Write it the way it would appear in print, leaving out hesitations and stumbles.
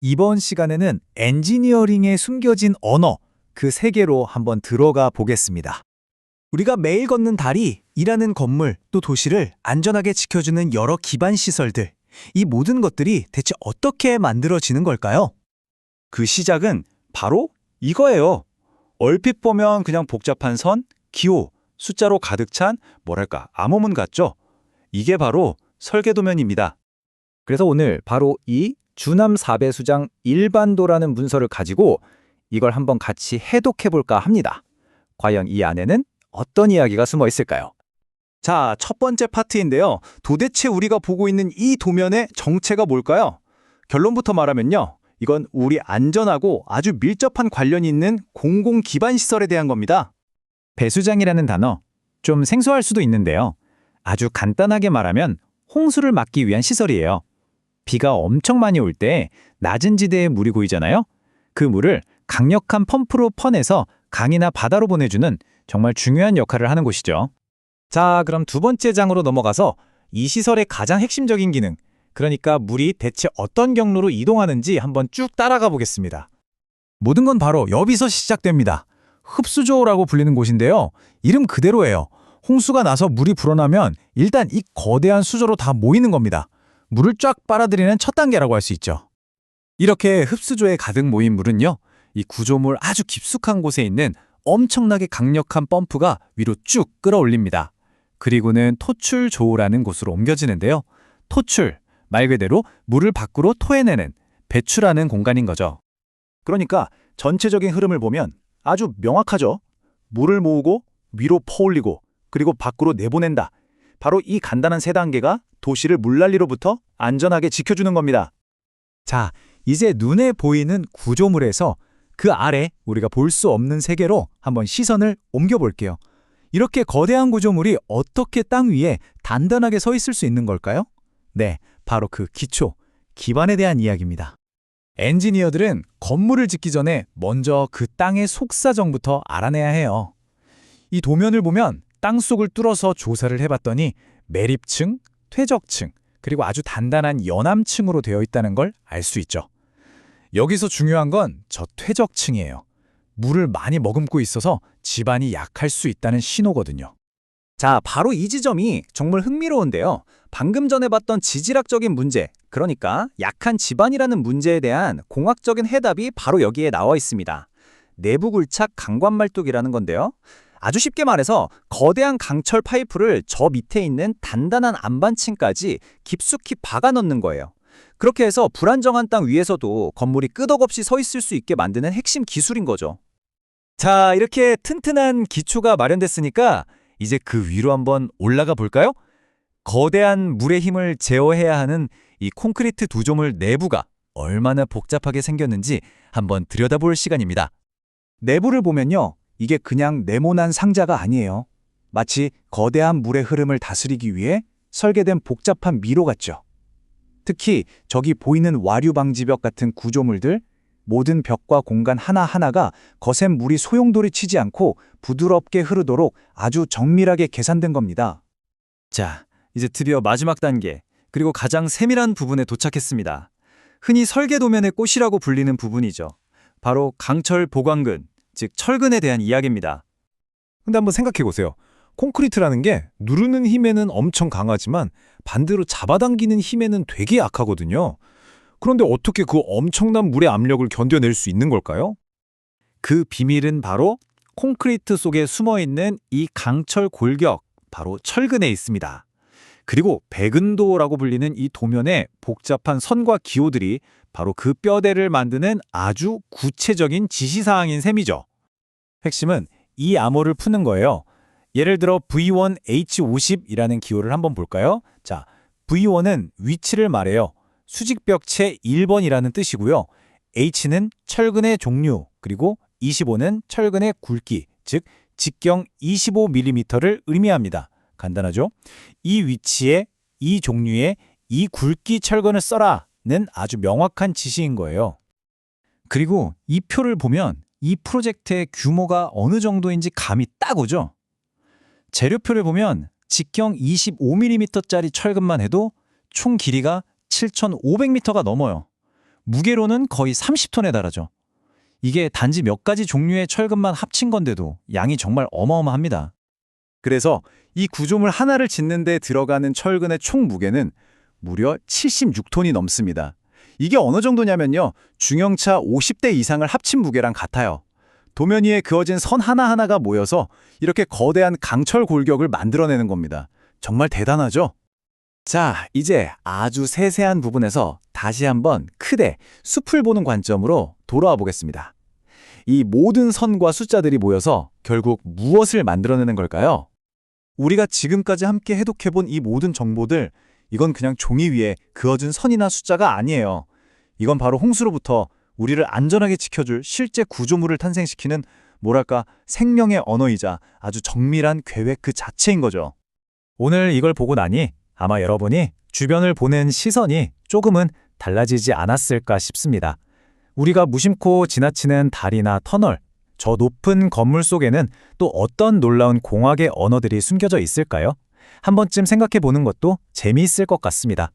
이번 시간에는 엔지니어링에 숨겨진 언어, 그 세계로 한번 들어가 보겠습니다. 우리가 매일 걷는 다리, 일하는 건물, 또 도시를 안전하게 지켜주는 여러 기반 시설들, 이 모든 것들이 대체 어떻게 만들어지는 걸까요? 그 시작은 바로 이거예요. 얼핏 보면 그냥 복잡한 선, 기호, 숫자로 가득 찬 암호문 같죠? 이게 바로 설계도면입니다. 그래서 오늘 바로 이 주남 4배수장 일반도라는 문서를 가지고 이걸 한번 같이 해독해볼까 합니다. 과연 이 안에는 어떤 이야기가 숨어 있을까요? 자, 첫 번째 파트인데요. 도대체 우리가 보고 있는 이 도면의 정체가 뭘까요? 결론부터 말하면요. 이건 우리 안전하고 아주 밀접한 관련이 있는 공공 기반 시설에 대한 겁니다. 배수장이라는 단어, 좀 생소할 수도 있는데요. 아주 간단하게 말하면 홍수를 막기 위한 시설이에요. 비가 엄청 많이 올 때 낮은 지대에 물이 고이잖아요. 그 물을 강력한 펌프로 퍼내서 강이나 바다로 보내주는 정말 중요한 역할을 하는 곳이죠. 자, 그럼 두 번째 장으로 넘어가서 이 시설의 가장 핵심적인 기능, 그러니까 물이 대체 어떤 경로로 이동하는지 한번 쭉 따라가 보겠습니다. 모든 건 바로 여기서 시작됩니다. 흡수조라고 불리는 곳인데요. 이름 그대로예요. 홍수가 나서 물이 불어나면 일단 이 거대한 수조로 다 모이는 겁니다. 물을 쫙 빨아들이는 첫 단계라고 할 수 있죠. 이렇게 흡수조에 가득 모인 물은요, 이 구조물 아주 깊숙한 곳에 있는 엄청나게 강력한 펌프가 위로 쭉 끌어올립니다. 그리고는 토출조라는 곳으로 옮겨지는데요. 토출, 말 그대로 물을 밖으로 토해내는, 배출하는 공간인 거죠. 그러니까 전체적인 흐름을 보면 아주 명확하죠. 물을 모으고 위로 퍼올리고 그리고 밖으로 내보낸다. 바로 이 간단한 세 단계가 도시를 물난리로부터 안전하게 지켜주는 겁니다. 자, 이제 눈에 보이는 구조물에서 그 아래 우리가 볼 수 없는 세계로 한번 시선을 옮겨볼게요. 이렇게 거대한 구조물이 어떻게 땅 위에 단단하게 서 있을 수 있는 걸까요? 네, 바로 그 기초, 기반에 대한 이야기입니다. 엔지니어들은 건물을 짓기 전에 먼저 그 땅의 속사정부터 알아내야 해요. 이 도면을 보면 땅속을 뚫어서 조사를 해봤더니 매립층, 퇴적층, 그리고 아주 단단한 연암층으로 되어 있다는 걸 알 수 있죠. 여기서 중요한 건 저 퇴적층이에요. 물을 많이 머금고 있어서 집안이 약할 수 있다는 신호거든요. 자, 바로 이 지점이 정말 흥미로운데요. 방금 전에 봤던 지질학적인 문제, 그러니까 약한 집안이라는 문제에 대한 공학적인 해답이 바로 여기에 나와 있습니다. 내부 굴착 강관말뚝이라는 건데요. 아주 쉽게 말해서 거대한 강철 파이프를 저 밑에 있는 단단한 안반층까지 깊숙이 박아 넣는 거예요. 그렇게 해서 불안정한 땅 위에서도 건물이 끄덕없이 서 있을 수 있게 만드는 핵심 기술인 거죠. 자, 이렇게 튼튼한 기초가 마련됐으니까 이제 그 위로 한번 올라가 볼까요? 거대한 물의 힘을 제어해야 하는 이 콘크리트 구조물 내부가 얼마나 복잡하게 생겼는지 한번 들여다볼 시간입니다. 내부를 보면요. 이게 그냥 네모난 상자가 아니에요. 마치 거대한 물의 흐름을 다스리기 위해 설계된 복잡한 미로 같죠. 특히 저기 보이는 와류 방지벽 같은 구조물들, 모든 벽과 공간 하나하나가 거센 물이 소용돌이 치지 않고 부드럽게 흐르도록 아주 정밀하게 계산된 겁니다. 자, 이제 드디어 마지막 단계, 그리고 가장 세밀한 부분에 도착했습니다. 흔히 설계도면의 꽃이라고 불리는 부분이죠. 바로 강철 보강근, 즉 철근에 대한 이야기입니다. 근데 한번 생각해 보세요. 콘크리트라는 게 누르는 힘에는 엄청 강하지만 반대로 잡아당기는 힘에는 되게 약하거든요. 그런데 어떻게 그 엄청난 물의 압력을 견뎌낼 수 있는 걸까요? 그 비밀은 바로 콘크리트 속에 숨어있는 이 강철 골격, 바로 철근에 있습니다. 그리고 백은도라고 불리는 이 도면의 복잡한 선과 기호들이 바로 그 뼈대를 만드는 아주 구체적인 지시사항인 셈이죠. 핵심은 이 암호를 푸는 거예요. 예를 들어 V1H50이라는 기호를 한번 볼까요? 자, V1은 위치를 말해요. 수직벽체 1번이라는 뜻이고요. H는 철근의 종류, 그리고 25는 철근의 굵기, 즉 직경 25mm를 의미합니다. 간단하죠? 이 위치에, 이 종류의, 이 굵기 철근을 써라는 아주 명확한 지시인 거예요. 그리고 이 표를 보면 이 프로젝트의 규모가 어느 정도인지 감이 딱 오죠? 재료표를 보면 직경 25mm짜리 철근만 해도 총 길이가 7,500m가 넘어요. 무게로는 거의 30톤에 달하죠. 이게 단지 몇 가지 종류의 철근만 합친 건데도 양이 정말 어마어마합니다. 그래서 이 구조물 하나를 짓는 데 들어가는 철근의 총 무게는 무려 76톤이 넘습니다. 이게 어느 정도냐면요. 중형차 50대 이상을 합친 무게랑 같아요. 도면 위에 그어진 선 하나하나가 모여서 이렇게 거대한 강철 골격을 만들어내는 겁니다. 정말 대단하죠? 자, 이제 아주 세세한 부분에서 다시 한번 크게 숲을 보는 관점으로 돌아와 보겠습니다. 이 모든 선과 숫자들이 모여서 결국 무엇을 만들어내는 걸까요? 우리가 지금까지 함께 해독해본 이 모든 정보들, 이건 그냥 종이 위에 그어준 선이나 숫자가 아니에요. 이건 바로 홍수로부터 우리를 안전하게 지켜줄 실제 구조물을 탄생시키는 뭐랄까 생명의 언어이자 아주 정밀한 계획 그 자체인 거죠. 오늘 이걸 보고 나니 아마 여러분이 주변을 보는 시선이 조금은 달라지지 않았을까 싶습니다. 우리가 무심코 지나치는 다리나 터널, 저 높은 건물 속에는 또 어떤 놀라운 공학의 언어들이 숨겨져 있을까요? 한 번쯤 생각해 보는 것도 재미있을 것 같습니다.